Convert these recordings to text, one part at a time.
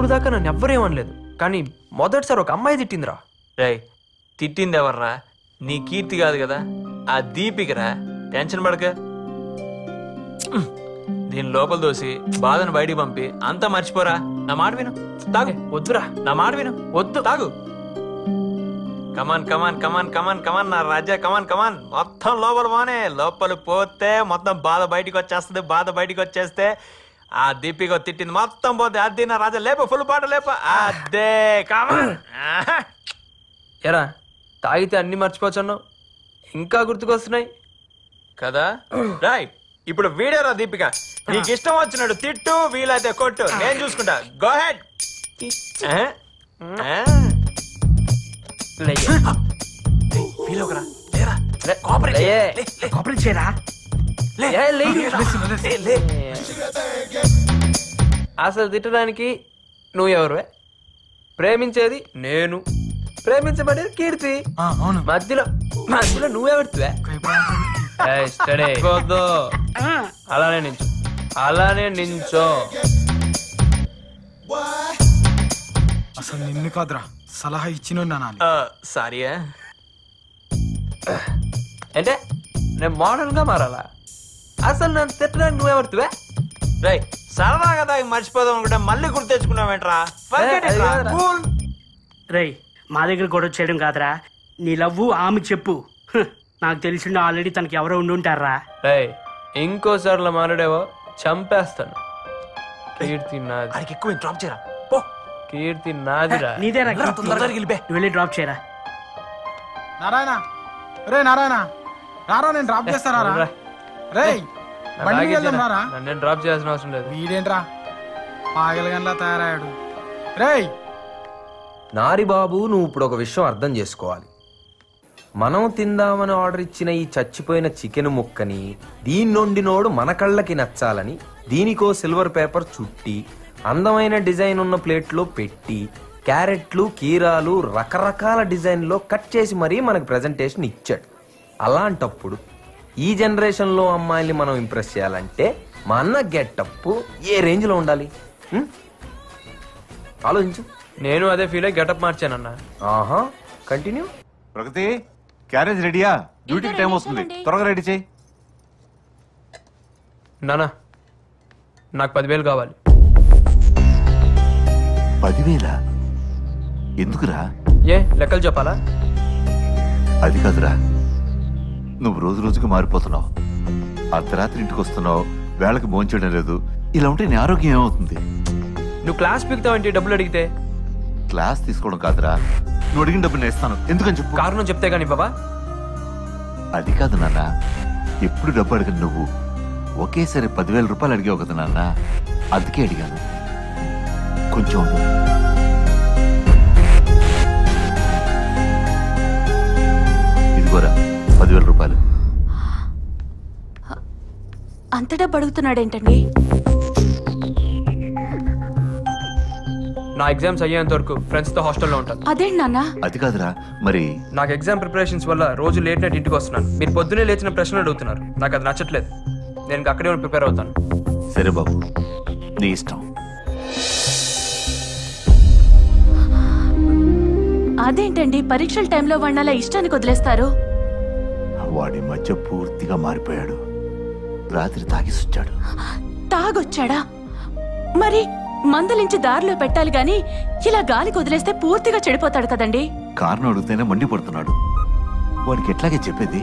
ఇప్పుడు దాకా నన్ను ఎవ్వరేమనలేదు, కానీ మొదటిసారి ఒక అమ్మాయి తిట్టిందిరా. రేయ్, తిట్టింది ఎవర్రా? నీ కీర్తి కాదు కదా, ఆ దీపికరా. టెన్షన్ పడక, దీని లోపల దోసి బాధను బయటికి పంపి అంతా మర్చిపోరా. నా మాట విను, తాగు. వద్దురా, నా మాట విను, వద్దు, తాగు. కమాన్ కమాన్ కమాన్ కమాన్ కమాన్ నా రాజా, కమాన్ కమాన్. మొత్తం లోపల పోనే, లోపల పోతే మొత్తం బాధ బయటికి వచ్చేస్తుంది. బాధ బయటికి వచ్చేస్తే ఆ దీపిక తిట్టింది మొత్తం పోతే. అది నా రాజా, లేప, ఫుల్ పాట లేప. అదే కమాన్. ఎరా తాగితే అన్ని మర్చిపోవచ్చున్నావు, ఇంకా గుర్తుకొస్తున్నాయి కదా. రాయ్, ఇప్పుడు వీడియోరా దీపిక. నీకు ఇష్టం వచ్చినట్టు తిట్టు, వీలైతే కొట్టు, నేను చూసుకుంటా. Go head. అసలు తిట్టడానికి నువ్వు ఎవరు? ప్రేమించేది నేను, ప్రేమించబడేది కీర్తి. మధ్యలో మధ్యలో నువ్వెవడుతువే? అలానే నించో, అలానే నించో. అసలు నిన్ను కాదురా, సలహా ఇచ్చిన సారీ. అంటే నేను మోడల్ గా మారాలా? అసలు నన్ను తిట్టడానికి నువ్వెవడుతువే? రై, సరదాగా తాగి మర్చిపోదాం అనుకుంటే మళ్ళీ గుర్తు తెచ్చుకున్నావేంట్రా? రై, మా దగ్గర గొడవ చేయడం కాదురా, నీ లవ్వు ఆమె చెప్పు. నాకు తెలిసిండు ఆల్రెడీ తనకి ఎవరో ఉండి ఉంటారా. రై, ఇంకోసార్లు మాట్లాడేవో చంపేస్తాను. కీర్తి నాది. ఎక్కువ డ్రాప్ చేయరా. కీర్తి నాదిరా. నీదేరా, వెళ్ళి డ్రాప్ చేయరా. నారాయణ, రే నారాయణ రారా, నేను డ్రాప్ చేస్తారా? రే నేను డ్రాప్ చేయాల్సిన అవసరం లేదు. వీడేంట్రా పాగలగన్లా తయారయ్యాడు. రేయ్ నారి బాబు, నువ్వు ఇప్పుడు ఒక విషయం అర్థం చేసుకోవాలి. మనం తిందామని ఆర్డర్ ఇచ్చిన ఈ చచ్చిపోయిన చికెన్ ముక్కని దీన్నొండినోడు మన కళ్ళకి నచ్చాలని దీనికో సిల్వర్ పేపర్ చుట్టి అందమైన డిజైన్ ఉన్న ప్లేట్లో పెట్టి క్యారెట్లు, కీరాలు రకరకాల డిజైన్లో కట్ చేసి మరీ మనకు ప్రెజెంటేషన్ ఇచ్చాడు. అలాంటప్పుడు ఈ జనరేషన్లో అమ్మాయిల్ని మనం ఇంప్రెస్ చేయాలంటే మా అన్న గెటప్ ఏ రేంజ్లో ఉండాలి? ఆలోచించు. నేను అదే ఫీల్ అయ్యి గెటప్ మార్చానన్నా. ఆహా, కంటిన్యూ. ప్రగతి, క్యారేజ్ రెడీయా? డ్యూటీకి టైం వస్తుంది, త్వరగా రెడీ చేయి. నానా, నాకు 10,000 కావాలి. 10,000? ఎందుకురా? ఏ లెక్కలు చెప్పాలా? అది కాదురా, నువ్వు రోజు రోజుకి మారిపోతున్నావు. అర్ధరాత్రి ఇంటికి వస్తున్నావు, వేళకి భోంచేయడం లేదు. ఇలా ఉంటే నీ ఆరోగ్యం ఏమవుతుంది? నువ్వు క్లాస్ పీకుతావంటే డబ్బులు అడిగితే? క్లాస్ తీసుకోవడం కాదురా, నువ్వు అడిగిన డబ్బులు నేను ఇస్తాను. ఎందుకని చెప్పు. కారణం చెప్తే గానీ బాబా. అది కాదు నాన్న, ఎప్పుడు డబ్బు అడగను. నువ్వు ఒకేసారి 10,000 రూపాయలు అడిగావు కదా నాన్న, అందుకే అడిగాను. కొంచెం ఉండు. ఇదిగోరా 10,000 రూపాయలు. అంత డబ్బు అడుగుతున్నాడేంటండి? నా ఎగ్జామ్స్ అయ్యేంత వరకు ఫ్రెండ్స్ తో హాస్టల్లో ఉంటాను. అదేంటి నాన్న? అది కాదురా, మరి నాకు ఎగ్జామ్ ప్రిపరేషన్స్ వల్ల రోజు లేట్ నైట్ ఇంటికి వస్తున్నాను. మీరు పొద్దునే లేచిన ప్రశ్నలు అడుగుతున్నారు, నాకు అది నచ్చట్లేదు. నేను అక్కడే ప్రిపేర్ అవుతాను. సరే బాబు, నీ ఇష్టం. అదేంటండి పరీక్షల టైంలో వాడిని అలా ఇష్టానికి వదిలేస్తారు? వాడి మధ్య పూర్తిగా మారిపోయాడు. రాత్రి తాగిసొచ్చాడు. తాగొచ్చాడా? మరి మందలించి దారిలో పెట్టాలి గాని ఇలా గాలికి వదిలేస్తే పూర్తిగా చెడిపోతాడు కదండి. కారణం అడిగితేనే మండిపడుతున్నాడు. వాడికి ఎట్లాగే చెప్పేది?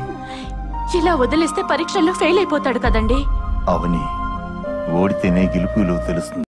ఇలా వదిలేస్తే పరీక్షల్లో ఫెయిల్ అయిపోతాడు కదండి. అవని, ఓడితేనే గెలుపు విలువ తెలుస్తుంది.